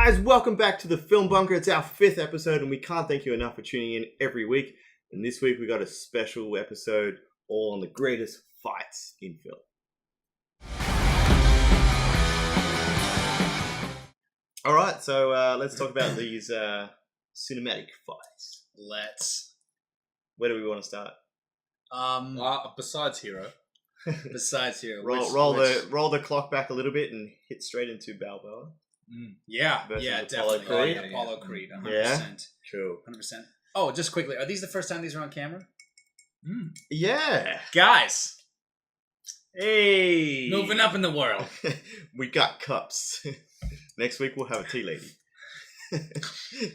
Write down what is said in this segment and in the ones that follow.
Guys, welcome back to the Film Bunker. It's our 5th episode, and we can't thank you enough for tuning in every week. And this week we got a special episode all on the greatest fights in film. All right, so let's talk about these cinematic fights. Where do we want to start? Besides Hero. Besides Hero. Roll the clock back a little bit and hit straight into Balboa. Yeah, Apollo definitely. Creed. Apollo Creed, 100%. Yeah, cool. 100%. Oh, just quickly, are these the first time these are on camera? Yeah. Guys, Hey. moving up in the world. We got cups. Next week we'll have a tea lady.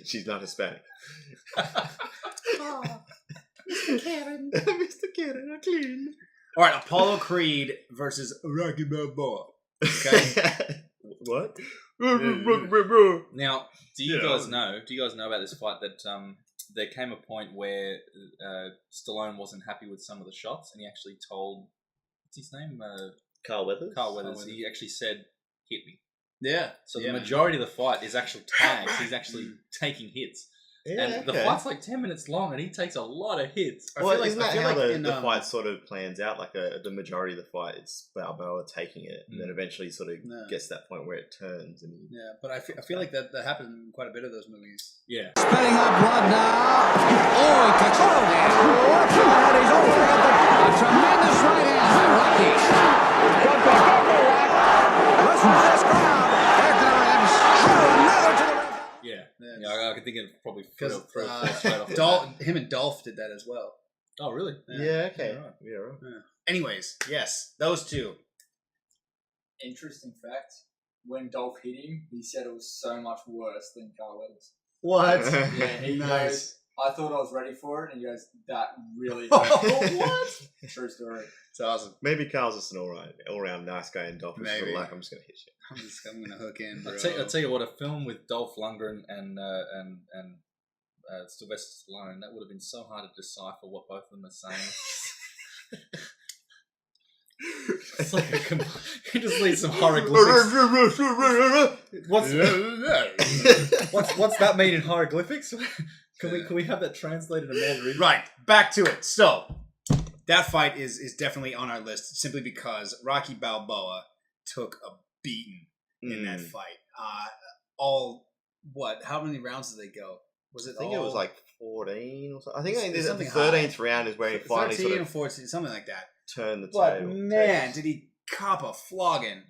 She's not Hispanic. Oh, Mr. Karen. Mr. Karen, I'm clean. All right, Apollo Creed versus Rocky Balboa. Okay. What? Now, do you guys know about this fight that there came a point where Stallone wasn't happy with some of the shots, and he actually told, what's his name? Carl Weathers. He actually said, "Hit me." Yeah. So the majority of the fight is actual tags. He's actually taking hits. Yeah, and the fight's like 10 minutes long, and he takes a lot of hits. Well, isn't that how the fight sort of plans out? Like the majority of the fight is Balboa taking it, and then eventually sort of gets to that point where it turns. And but I feel like that happened in quite a bit of those movies. Yeah. Spitting up blood now. Oh, he takes it down. And he's over at a tremendous right hand by Rocky. Go, Rock. Listen to this crowd. They're going to show another to the red. Yeah, I could think of probably Because straight off. him and Dolph did that as well. Oh, really? Yeah, okay. Yeah, right. Anyways, yes, those two. Interesting fact, when Dolph hit him, he said it was so much worse than Carl Weathers. What? Yeah, he Nice. goes, I thought I was ready for it, and he goes, that really hurt. What? True story. It's awesome. Maybe Carl's just an all-round nice guy, and Dolph is sort of Maybe. like, I'm just going to hit you. I'm gonna hook in, bro. I'll tell you what, a film with Dolph Lundgren and Sylvester Stallone, that would have been so hard to decipher what both of them are saying. It's like you just need some hieroglyphics. What's that mean in hieroglyphics? Can we have that translated to Mandarin? Right, back to it. So that fight is definitely on our list simply because Rocky Balboa took a beating in that fight. How many rounds did they go? Was it? I think it was like 14 or something. I think It's the something 13th round is where he finally 13 sort or of 14, something like that. turned the But table. man, did he cop a flogging?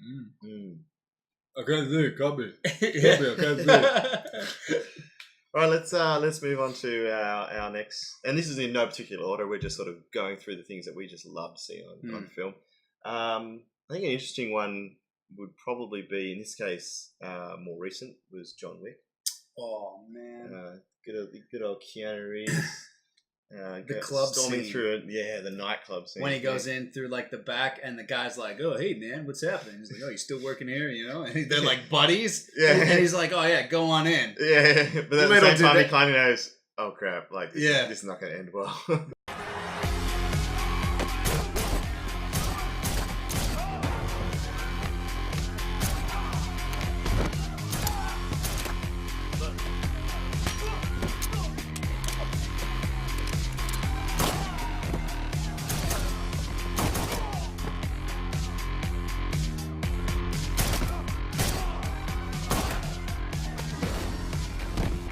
I can't do it, copy. I can't do it. All right, let's move on to our next, and this is in no particular order. We're just sort of going through the things that we just love to see on film. I think an interesting one would probably be, in this case, more recent, was John Wick. Oh man, good old Keanu Reeves. The club storming scene. through it, the nightclub scene. when he goes in through like the back, and the guy's like, "Oh, hey man, what's happening?" He's like, "Oh, you still working here?" You know, and they're like buddies. Yeah. and he's like, "Oh yeah, go on in." Yeah, but at the Little same time, did he kind of knows, oh crap, like this is not going to end well.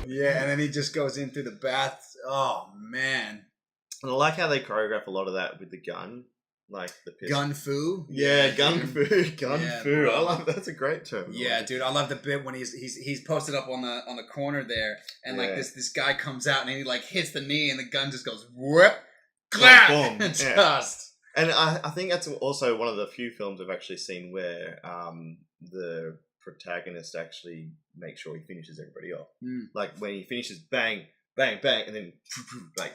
Yeah, and then he just goes in through the bath. Oh man, And I like how they choreograph a lot of that with the gun, like the pistol. gun fu. Yeah, gun fu, gun Yeah, fu. bro. I love that's a great term. Yeah, dude, I love the bit when he's posted up on the corner there, and like this guy comes out and he like hits the knee, and the gun just goes whoop, clap, boom. just. Yeah. And I think that's also one of the few films I've actually seen where the protagonist actually makes sure he finishes everybody off. Like when he finishes, bang, bang, bang, and then like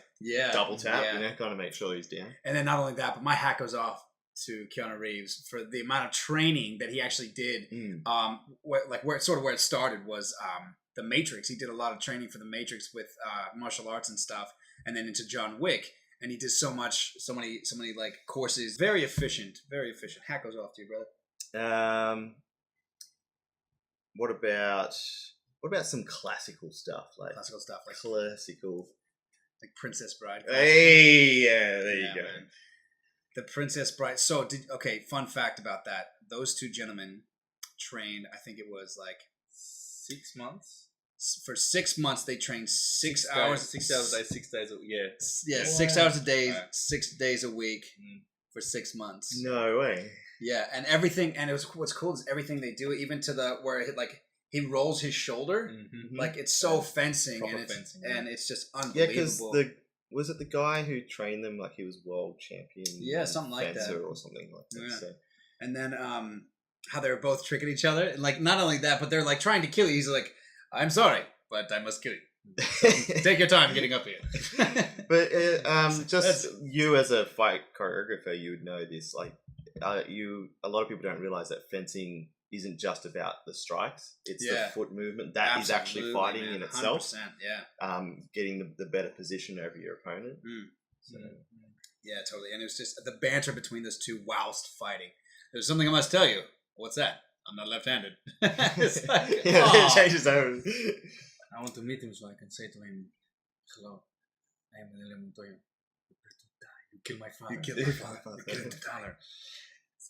double tap, kind of make sure he's down. And then not only that, but my hat goes off to Keanu Reeves for the amount of training that he actually did. Where it started was The Matrix. He did a lot of training for The Matrix with martial arts and stuff, and then into John Wick. And he did so many like courses. Very efficient. Hat goes off to you, brother. What about What about some classical stuff? Like Princess Bride. Hey, yeah, there you go. Man. The Princess Bride. So, fun fact about that. Those two gentlemen trained, I think it was like 6 months. For 6 months, they trained 6 hours. 6 hours a day, 6 days a week. Yeah, 6 hours a day, 6 days a week for 6 months. No way. Yeah, and everything, and what's cool is everything they do, even to the where he rolls his shoulder, like it's so fencing, and it's just unbelievable. Yeah, because was it the guy who trained them? Like he was world champion. Yeah, something like that, or something like that. Yeah. So. And then how they were both tricking each other, and like not only that, but they're like trying to kill you. He's like, "I'm sorry, but I must kill you. Take your time getting up here." But you as a fight choreographer, you would know this. Like, a lot of people don't realize that fencing isn't just about the strikes; it's the foot movement that is actually fighting in itself. 100%, yeah. Getting the better position over your opponent. So. Yeah, totally. And it was just the banter between those two whilst fighting. There's something I must tell you. What's that? I'm not left-handed. It's like, it changes over. I want to meet him so I can say to him, "Hello, I am Daniel Montoya. You killed my father. You killed my father. You killed my father."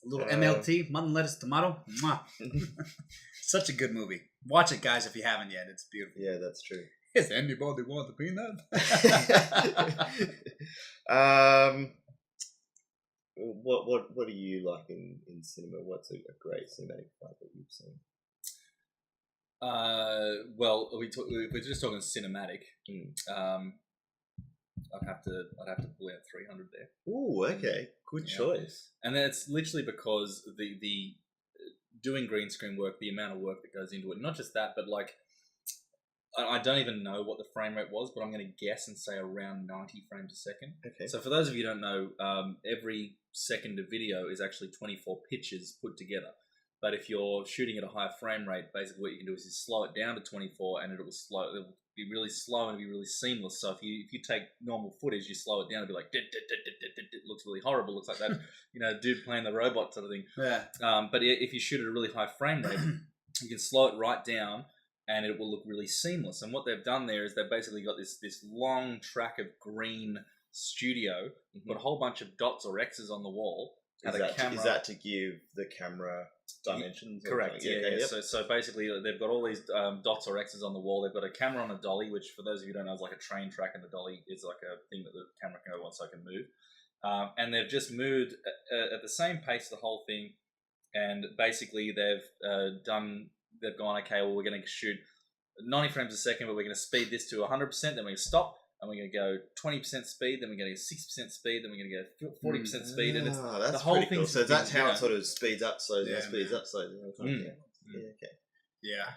A little MLT, mutton, lettuce, tomato. Such a good movie. Watch it, guys, if you haven't yet. It's beautiful. Yeah, that's true. Does anybody want a peanut? What do you like in cinema? What's a great cinematic fight that you've seen? Well, we're just talking cinematic. I'd have to pull out 300 there. Ooh, okay, good choice. And that's literally because the doing green screen work, the amount of work that goes into it. Not just that, but like I don't even know what the frame rate was, but I'm going to guess and say around 90 frames a second. Okay. So for those of you who don't know, every second of video is actually 24 pictures put together. But if you're shooting at a higher frame rate, basically what you can do is slow it down to 24, and it'll be really slow and it'll be really seamless. So if you take normal footage, you slow it down, it'll be like it looks really horrible. Looks like that dude playing the robot sort of thing. Yeah. But if you shoot at a really high frame rate, you can slow it right down, and it will look really seamless. And what they've done there is they've basically got this long track of green studio, put a whole bunch of dots or X's on the wall. Is that to give the camera dimensions? Correct. Yeah. Yep. So basically, they've got all these dots or X's on the wall. They've got a camera on a dolly, which for those of you who don't know is like a train track, and the dolly is like a thing that the camera can go on so it can move. And they've just moved at the same pace the whole thing, and basically they've gone, okay, well, we're going to shoot 90 frames a second, but we're going to speed this to 100%, then we're going to stop, and we're going to go 20% speed, then we're going to go 60% speed, then we're going to go 40% speed, and it's the whole thing. Cool. So that's how it sort of speeds up slowly, speeds up slowly. Yeah. Okay. Yeah.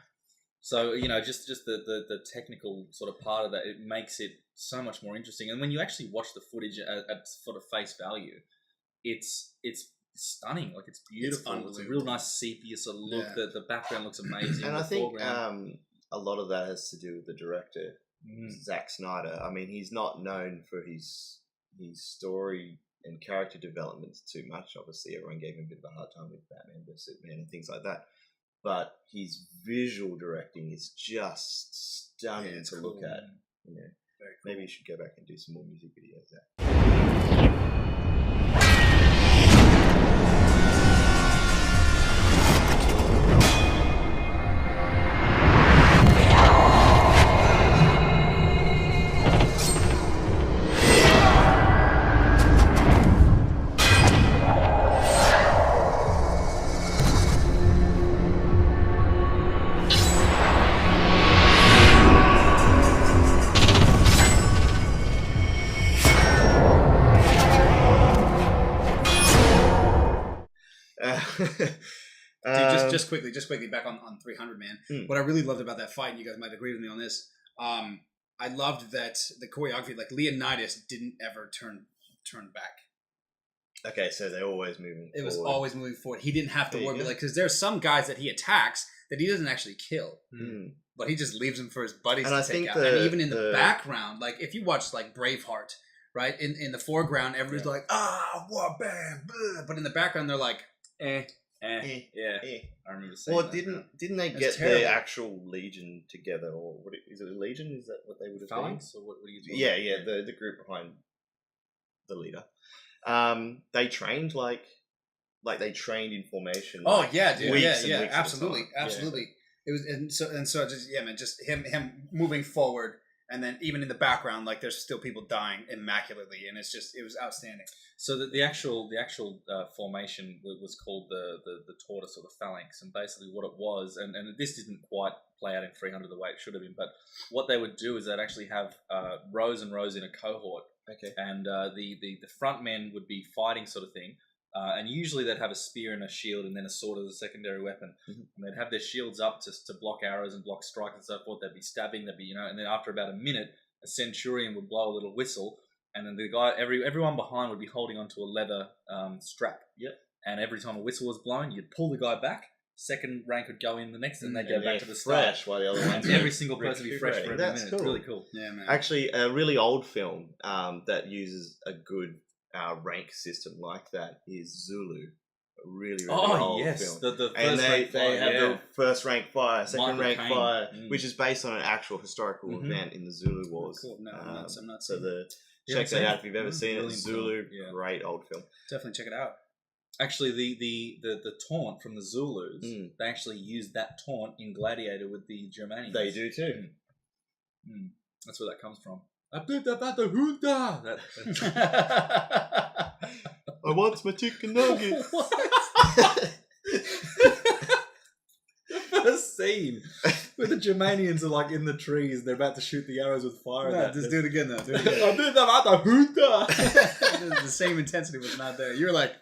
So, just the technical sort of part of that, it makes it so much more interesting. And when you actually watch the footage at sort of face value, it's stunning. Like, it's beautiful. It's a real nice sepia sort of look. Yeah. The background looks amazing. And I think a lot of that has to do with the director, Zack Snyder. I mean, he's not known for his story and character developments too much. Obviously, everyone gave him a bit of a hard time with Batman vs Superman and things like that. But his visual directing is just stunning to look at. You know, maybe you should go back and do some more music videos. Dude, just quickly back on 300, man. What I really loved about that fight, and you guys might agree with me on this, I loved that the choreography, like Leonidas didn't ever turn back. Okay, so they're always moving forward. It was always moving forward. He didn't have to worry, because there's some guys that he attacks that he doesn't actually kill. But he just leaves them for his buddies to take out. And even in the background, like if you watch like Braveheart, right? In the foreground, everybody's like, what, bam, blah. But in the background, they're like, Yeah, Eh. I remember seeing Or that. didn't they It's get terrible. the actual Legion together, or what is it a Legion? Is that what they would have been? Phalanx, or what are you talking Yeah, about? the group behind the leader. They trained like they trained in formation. Oh like, yeah, dude. weeks and Yeah, weeks at a absolutely, time. absolutely. It was, and so just man, just him moving forward, and then even in the background, like there's still people dying immaculately, and it was outstanding. So the actual formation was called the tortoise or the phalanx, and basically what it was, and this didn't quite play out in 300 the way it should have been, but what they would do is they'd actually have rows and rows in a cohort, Okay. and the front men would be fighting sort of thing, and usually they'd have a spear and a shield and then a sword as a secondary weapon, and they'd have their shields up to block arrows and block strikes and so forth. They'd be stabbing, they'd be and then after about a minute, a centurion would blow a little whistle. And then the guy, everyone behind would be holding onto a leather strap. Yep. And every time a whistle was blown, you'd pull the guy back. Second rank would go in the next, and they'd go And back they're to the start. fresh, while the other ones And every single person would be fresh for every That's minute. cool. It's really cool. Yeah, man. Actually, a really old film that uses a good rank system like that is Zulu. A really old film. The And first rank they fire, have yeah. the first rank fire, second Michael rank Caine. fire, Mm. which is based on an actual historical Mhm. event in the Zulu Wars. Cool. No, I'm not So seeing check haven't that seen out it? if you've ever seen it. Brilliant Zulu, film. Yeah. great old film. Definitely check it out. Actually, the taunt from the Zulus, Mm. they actually used that taunt in Gladiator with the Germanians. They do too. That's where that comes from. I did about the Junta. I want my chicken nugget. The first scene where the Germanians are like in the trees, they're about to shoot the arrows with fire. No, just do it again though. Do it I again. did about the Junta. The same intensity was not there. You're like,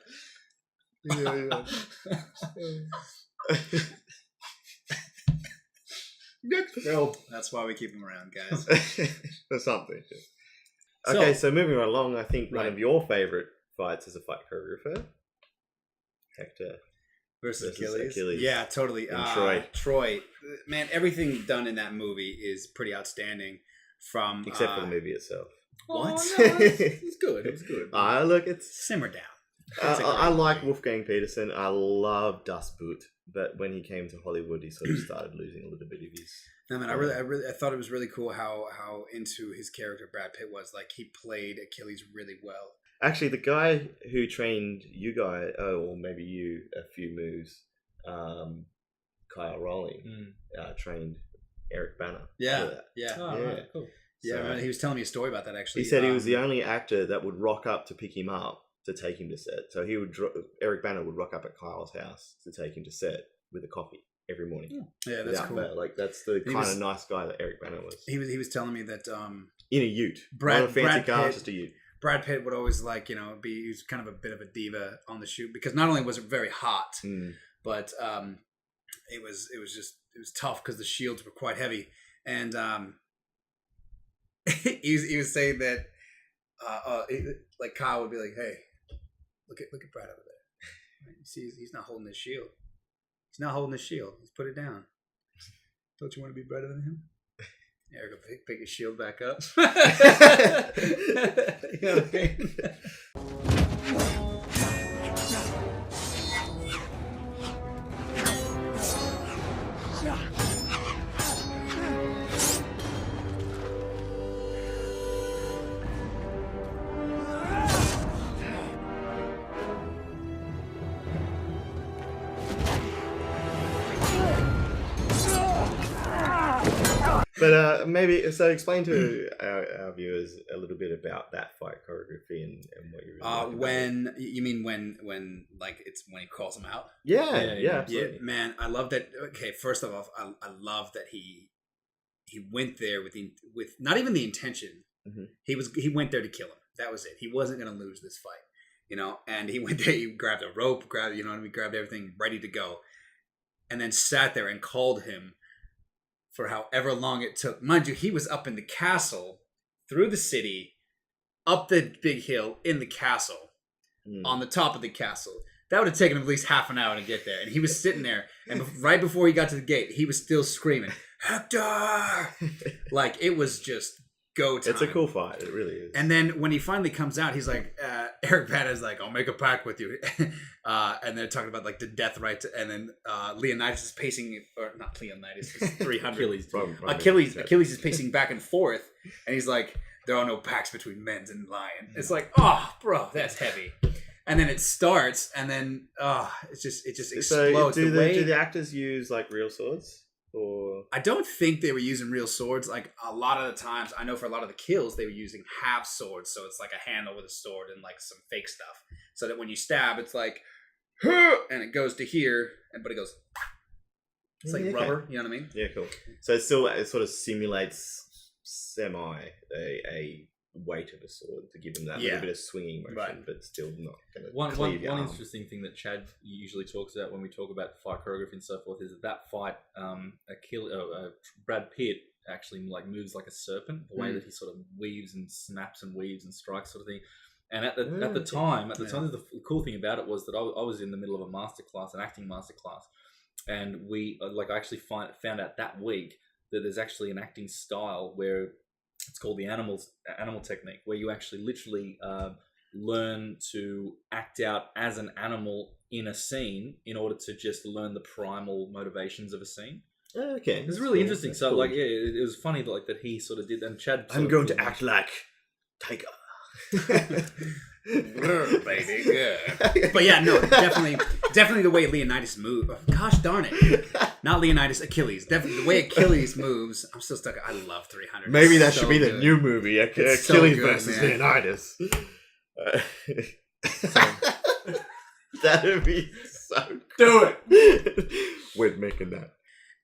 Next film. that's why we keep him around, guys. For something. So- Okay, so moving right along, I think one Right. of your favourite fights as a fight choreographer, Hector. Versus Versus Achilles. Achilles. Yeah, totally. And Troy. Troy. Man, everything done in that movie is pretty outstanding. From Except for the movie itself. What? Oh, no, it was good. It was good. Look, it's Simmer down. I, It's a great I like movie. Wolfgang Peterson. I love Dust Boot, but when he came to Hollywood, he sort of started losing a little bit of his. No, man, I thought it was really cool how into his character Brad Pitt was. Like he played Achilles really well. Actually, the guy who trained you guys, or maybe you, a few moves, Kyle Rowling, trained Eric Bana. Yeah, for that. yeah, Oh, Yeah. right, cool. yeah. So- Man, he was telling me a story about that actually. He said he was the only actor that would rock up to pick him up to take him to set. So he would Eric Bana would rock up at Kyle's house to take him to set with a coffee every morning. Yeah, that's Without cool. fail. Like that's the He kind was- of nice guy that Eric Bana was. He was telling me that In a ute, Brad- not a fancy Brad car, Pitt- just a ute. Brad Pitt would always like he was kind of a bit of a diva on the shoot because not only was it very hot, Mm. but it was tough because the shields were quite heavy, and he was saying that like Kyle would be like, "Hey, look at Brad over there. You see, he's not holding his shield. He's not holding his shield. He's put it down. Don't you want to be better than him?" Eric will pick his shield back up. You know what I mean? But maybe so. Explain to our viewers a little bit about that fight choreography and what you really like about it. When you mean when like it's when he calls him out? Yeah, Yeah, Yeah, absolutely. man, I love that. Okay, first of all, I love that he went there with not even the intention. Mhm. He went there to kill him. That was it. He wasn't going to lose this fight, And he went there. He grabbed a rope, grabbed everything ready to go, and then sat there and called him for however long it took. Mind you, he was up in the castle, through the city, up the big hill in the castle, on the top of the castle. That would have taken him at least half an hour to get there. And he was sitting there, and right before he got to the gate, he was still screaming, "Hector!" Like, it was just go time. It's a cool fight. It really is. And then when he finally comes out, he's like, Eric Bana's like, I'll make a pact with you. And they're talking about like the death rights. And then Leonidas is pacing, or not Leonidas, it's 300. Achilles is pacing back and forth. And he's like, there are no pacts between men and lions. It's like, oh, bro, that's heavy. And then it starts, and then it just explodes. So do the actors use like real swords? Or I don't think they were using real swords. Like a lot of the times, I know for a lot of the kills, they were using half swords. So it's like a handle with a sword and like some fake stuff. So that when you stab, it's like, and it goes to here, but it goes. It's like rubber. You know what I mean? Yeah, cool. So it sort of simulates a weight of a sword to give them that little bit of swinging motion, but still not going to cleave your arm. One interesting thing that Chad usually talks about when we talk about fight choreography and so forth is that fight, Brad Pitt actually like moves like a serpent, the way that he sort of weaves and snaps and weaves and strikes sort of thing. And at the time, the cool thing about it was that I was in the middle of a masterclass, an acting masterclass, and we I actually found out that week that there's actually an acting style where it's called the animal technique, where you actually literally learn to act out as an animal in a scene in order to just learn the primal motivations of a scene. Okay, it's really interesting. That's cool. It was funny that he sort of did that. And Chad, I'm going to act like Tiger. Baby, good. But yeah, no, definitely the way Leonidas moves. Gosh darn it, not Leonidas, Achilles. Definitely the way Achilles moves. I'm still stuck. I love 300. Maybe that should be the new movie, Achilles versus Leonidas. That would be so cool. Do it. We're making that.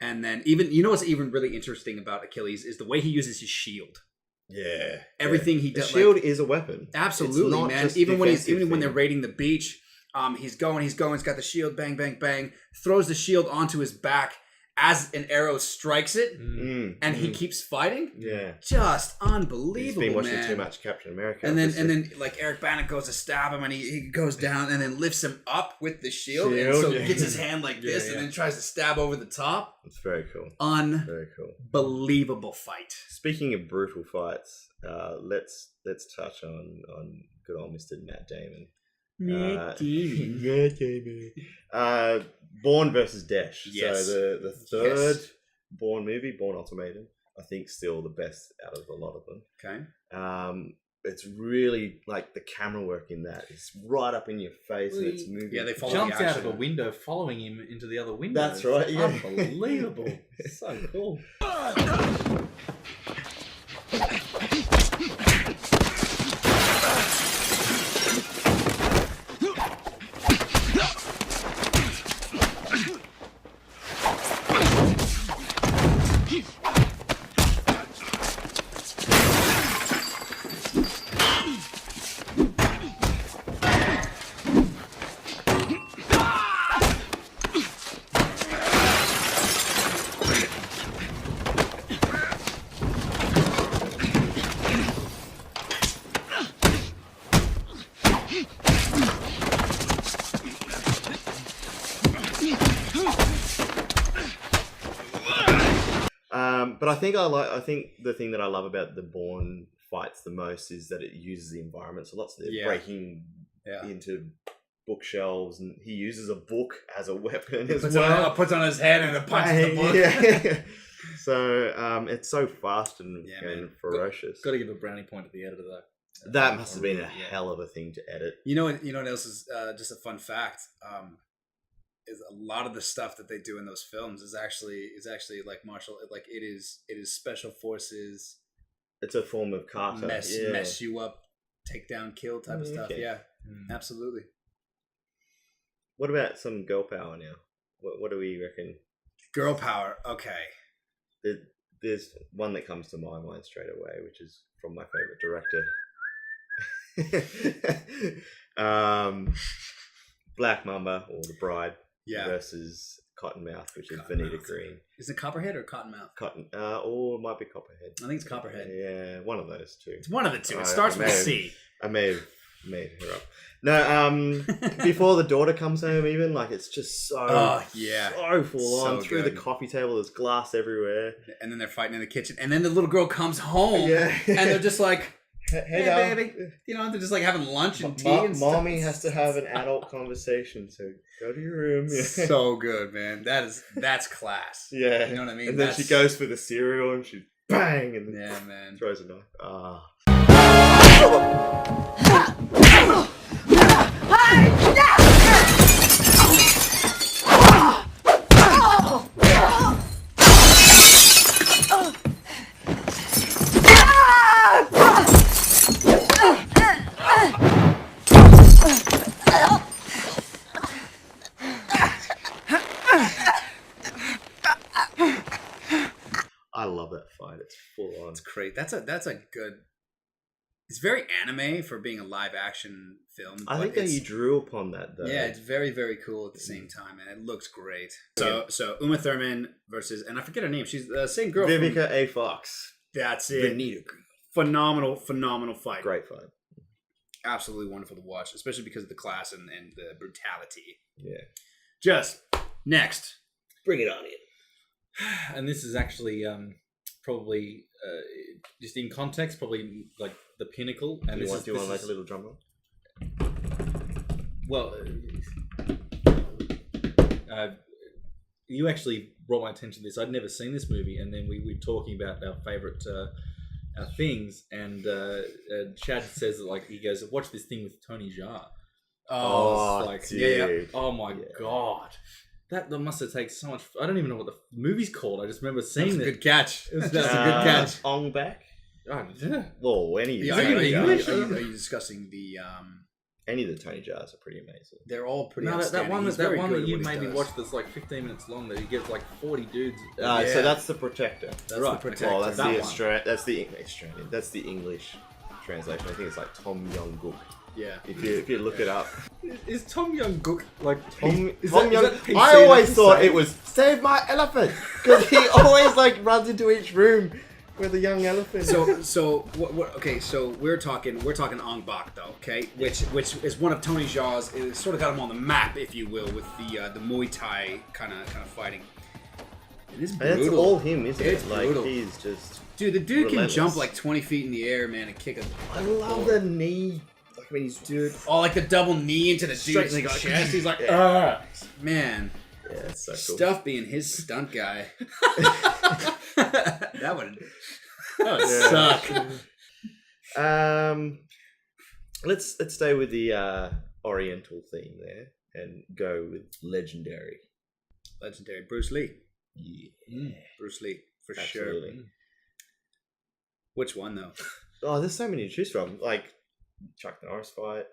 And then what's even really interesting about Achilles is the way he uses his shield. Yeah, everything he does. The shield is a weapon. Absolutely, man. Even when they're raiding the beach, he's going. He's got the shield. Bang, bang, bang. Throws the shield onto his back as an arrow strikes it, and he keeps fighting. Yeah, just unbelievable. He's been watching too much Captain America, and then like Eric Bana goes to stab him, and he goes down, and then lifts him up with the shield, and so he gets his hand like this, and then tries to stab over the top. It's very cool. Very cool. Believable fight. Speaking of brutal fights, let's touch on good old Mr. Matt Damon. Matt Damon. Bourne versus Dash. Yes. So the third Bourne movie, Bourne Ultimatum, I think still the best out of a lot of them. Okay. It's really like the camera work in that is right up in your face, and it's moving. Yeah, they follow jumps out of a window, following him into the other window. That's right. Yeah. Unbelievable. So cool. But I think the thing that I love about the Bourne fights the most is that it uses the environment. So lots of they're breaking into bookshelves, and he uses a book as a weapon as well. Puts on his head and it punches the book. Yeah. So it's so fast and ferocious. Got to give a brownie point to the editor though. That must have been a hell of a thing to edit. You know what else is just a fun fact? Is a lot of the stuff that they do in those films is actually like martial, like it is special forces. It's a form of kata. Mess you up, take down, kill type of stuff. Yeah, absolutely. What about some girl power now? What do we reckon? Girl power. Okay. There's one that comes to my mind straight away, which is from my favorite director. Black Mamba, or The Bride, versus Cottonmouth, which is Vanita Green. Is it Copperhead or Cottonmouth? Or it might be Copperhead. I think it's Copperhead. Yeah, one of those two. It's one of the two. It starts with C. I may have made her up. No, before the daughter comes home, even like it's just so full on through the coffee table. There's glass everywhere, and then they're fighting in the kitchen, and then the little girl comes home, and they're just like, Hey, baby. You know, they're just like having lunch and tea and stuff. Mommy has to have an adult conversation, so go to your room. Yeah. So good, man. That's class. Yeah. You know what I mean? And then she goes for the cereal and she bang and yeah, man. throws a knife. Ah. I love that fight. It's full on. It's great. That's a good. It's very anime for being a live action film. I think that you drew upon that though. Yeah, it's very, very cool at the same time, and it looks great. So Uma Thurman versus, and I forget her name. She's the same girl. Vivica A. Fox. That's it. Phenomenal fight. Great fight. Absolutely wonderful to watch, especially because of the class and the brutality. Yeah. Just next. Bring it on in. And this is actually probably just in context, probably like the pinnacle. And do you want to make a little drum roll? Well, you actually brought my attention to this. I'd never seen this movie, and then we were talking about our favorite our things, and Chad says that like he goes, "Watch this thing with Tony Jaa." Oh, like dude. yeah. Oh my god. That must have taken so much. I don't even know what the movie's called. I just remember seeing That's it. a good catch. That's a good catch. Ong back. Oh, yeah. Well, any Yeah, of the English? Are you discussing the? any of the Tony Jars are pretty amazing. They're all pretty. No, that outstanding. one He's that very one good that at you what he made me does. watch that's like 15 minutes long that he gets like 40 dudes. Yeah. So that's the Protector. That's Right. the Protector. Well, that's That the one. Australian. That's the English translation. I think it's like Tom Young Gook. Yeah. If you look it up, Is Tom Young Gook like Tom Young? Young. I always thought it was save my elephant because he always like runs into each room with a young elephant. So what? Okay, so we're talking Ong Bak though, okay, which is one of Tony Jaa's. It sort of got him on the map, if you will, with the Muay Thai kind of fighting. It is and brutal. it's all him, isn't It's it? Like brutal. he's just. Dude, the dude relentless. can jump like 20 feet in the air, man, and kick a. I love the knee. Like when he's Oh, like the double knee into the Straight dude's in the chest. He's like, Yeah. man. Yeah, it's so cool. Stuff being his stunt guy. that would Yeah. suck. Let's stay with the Oriental theme there and go with legendary. Legendary Bruce Lee. Yeah, Bruce Lee for absolutely. sure. Which one though? Oh, there's so many to choose from. Like Chuck Norris fight.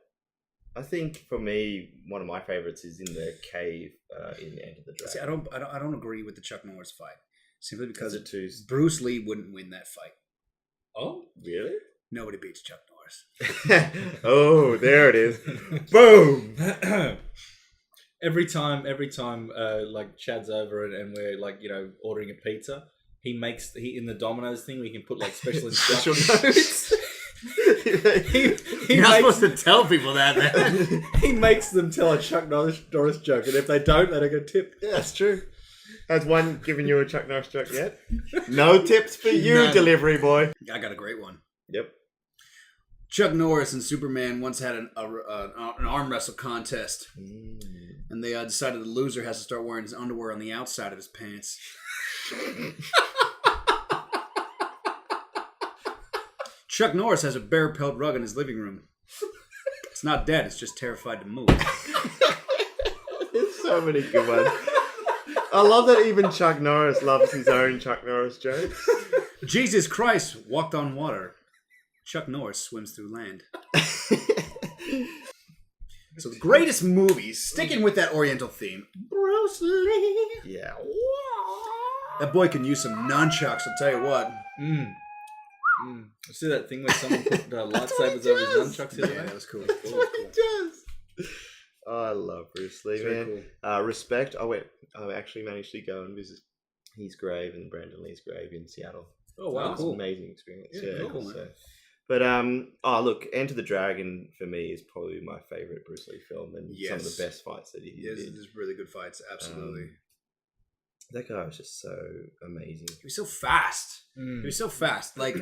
I think for me, one of my favorites is in the cave in Enter the Dragon. See, I don't agree with the Chuck Norris fight simply because Is it too? Bruce Lee wouldn't win that fight. Oh, really? Nobody beats Chuck Norris. Oh, there it is. Boom. every time like Chad's over and we're like ordering a pizza, he in the Domino's thing we can put like special instructions. You're not supposed to tell people that, man. He makes them tell a Chuck Norris joke, and if they don't get a tip. Yeah, that's true. Has one given you a Chuck Norris joke yet? No tips for you, None. delivery boy. I got a great one. Yep. Chuck Norris and Superman once had an arm wrestle contest, and they decided the loser has to start wearing his underwear on the outside of his pants. Chuck Norris has a bear pelt rug in his living room. It's not dead, it's just terrified to move. There's so many good ones. I love that even Chuck Norris loves his own Chuck Norris jokes. Jesus Christ walked on water. Chuck Norris swims through land. So the greatest movies, sticking with that Oriental theme, Bruce Lee. Yeah. That boy can use some nunchucks, I'll tell you what. I see that thing where someone put lightsabers over his nunchucks. Yeah, that was cool. Oh, I love Bruce Lee, Very man. cool. Respect. I actually managed to go and visit his grave and Brandon Lee's grave in Seattle. Oh, wow, It was cool. an amazing experience. Yeah, Yeah, very cool, man. so. But look, Enter the Dragon for me is probably my favorite Bruce Lee film and some of the best fights that he Yes, did. there's really good fights, absolutely. That guy was just so amazing. He was so fast. He was so fast. Like,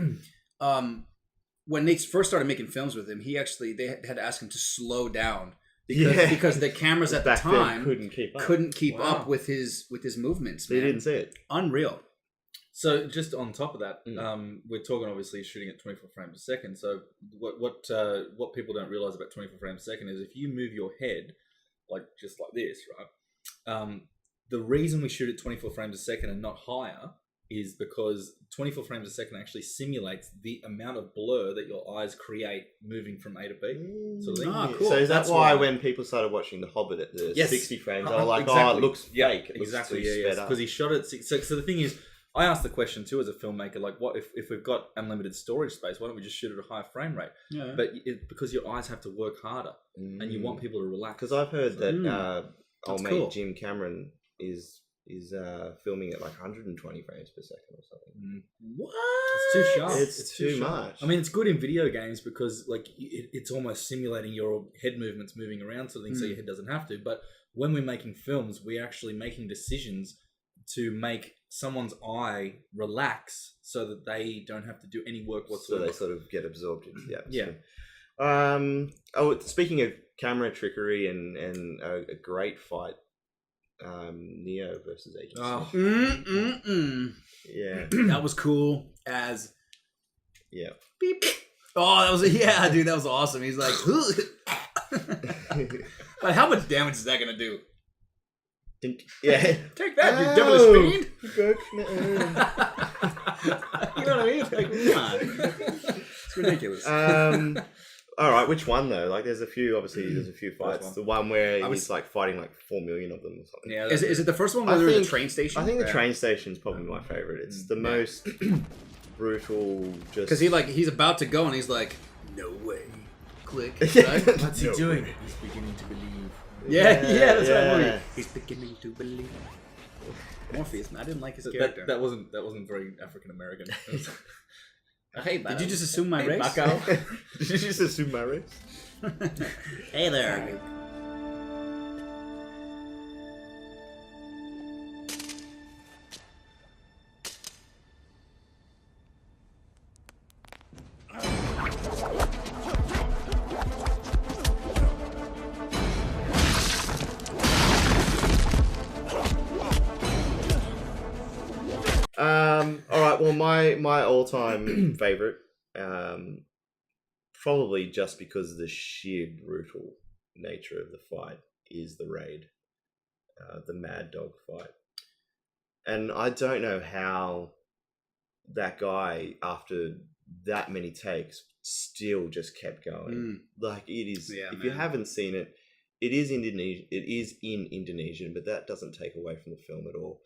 when they first started making films with him, they had to ask him to slow down because the cameras at the time couldn't keep up with his movements. Man. They didn't see it. Unreal. So just on top of that, we're talking obviously shooting at 24 frames a second. So what people don't realize about 24 frames a second is if you move your head just like this, right? The reason we shoot at 24 frames a second and not higher is because 24 frames a second actually simulates the amount of blur that your eyes create moving from A to B. Cool. So is that why when people started watching The Hobbit at the 60 frames, they were like, exactly. oh, it looks fake. It exactly, looks because he shot it. So the thing is, I asked the question too as a filmmaker, like, what if we've got unlimited storage space? Why don't we just shoot at a higher frame rate? Yeah. But because your eyes have to work harder, and you want people to relax. Because I've heard that old mate Jim Cameron is filming at 120 frames per second or something. What? It's too sharp. It's too much. I mean, it's good in video games because it's almost simulating your head movements moving around so your head doesn't have to. But when we're making films, we're actually making decisions to make someone's eye relax so that they don't have to do any work whatsoever. So they sort of get absorbed into the atmosphere. Yeah. Speaking of camera trickery and a great fight, Neo versus Agent Smith. Yeah. That was cool as... Yeah. Beep. Oh, that was... Yeah, dude, that was awesome. He's like... But how much damage is that going to do? Yeah. Take that, you devilish fiend. You know what I mean? Like, come on. It's ridiculous. All right, which one though? There's a few fights. The one where he's fighting 4 million of them or something. Yeah. Is it the first one where there's a train station? I think the train station is probably my favorite. It's the most brutal. Just because he's about to go and he's like, no way. Click. Right? What's he doing? He's beginning to believe. Yeah, that's right. He's beginning to believe. Morpheus, I didn't like his character. That wasn't very African American. Hey, did you just assume my race? Did you just assume my race? Hey there. All right. Well, my all-time favorite, probably just because of the sheer brutal nature of the fight, is the raid, the Mad Dog fight, and I don't know how that guy, after that many takes, still just kept going. It is. Yeah, if you haven't seen it, it is Indonesian. It is in Indonesian, but that doesn't take away from the film at all.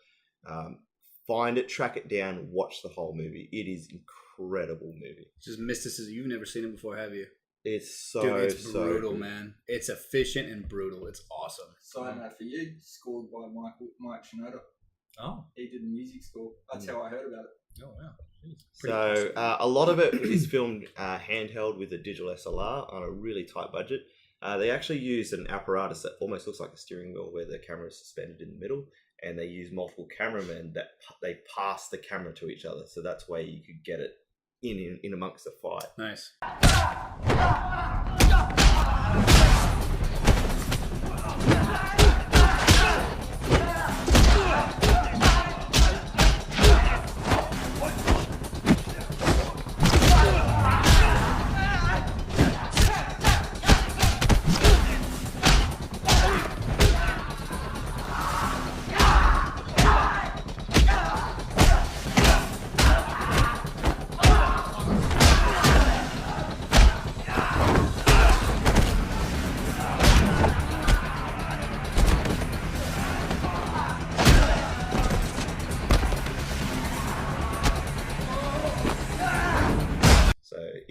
Find it, track it down, watch the whole movie. It is incredible movie. It's just mysticism. You've never seen it before, have you? It's so it's brutal, man. It's efficient and brutal. It's awesome. Side note for you, scored by Mike Shinoda. Oh, he did the music score. That's how I heard about it. Oh wow. So a lot of it is filmed handheld with a digital SLR on a really tight budget. They actually used an apparatus that almost looks like a steering wheel where the camera is suspended in the middle, and they use multiple cameramen that they pass the camera to each other. So that's where you could get it in amongst the fight. Nice.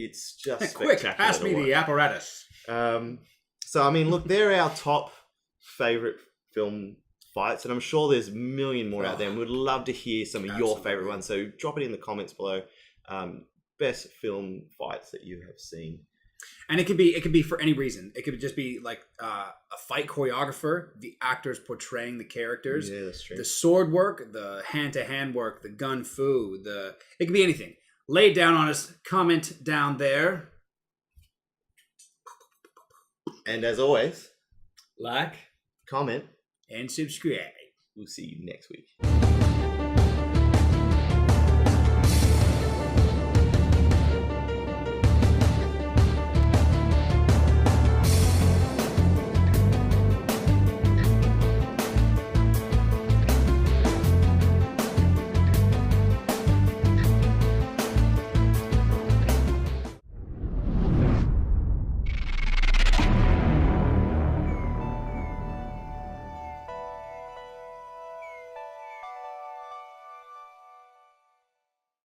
It's just quick. Pass me the apparatus. So I mean, look, they're our top favorite film fights, and I'm sure there's a million more out there. And we'd love to hear some of your favorite ones. So drop it in the comments below. Best film fights that you have seen. And it could be for any reason. It could just be like a fight choreographer, the actors portraying the characters, yeah, that's true. The sword work, the hand-to-hand work, the gun fu, it could be anything. lay it down on us. Comment down there. And as always, Like, comment, and subscribe. we'll see you next week.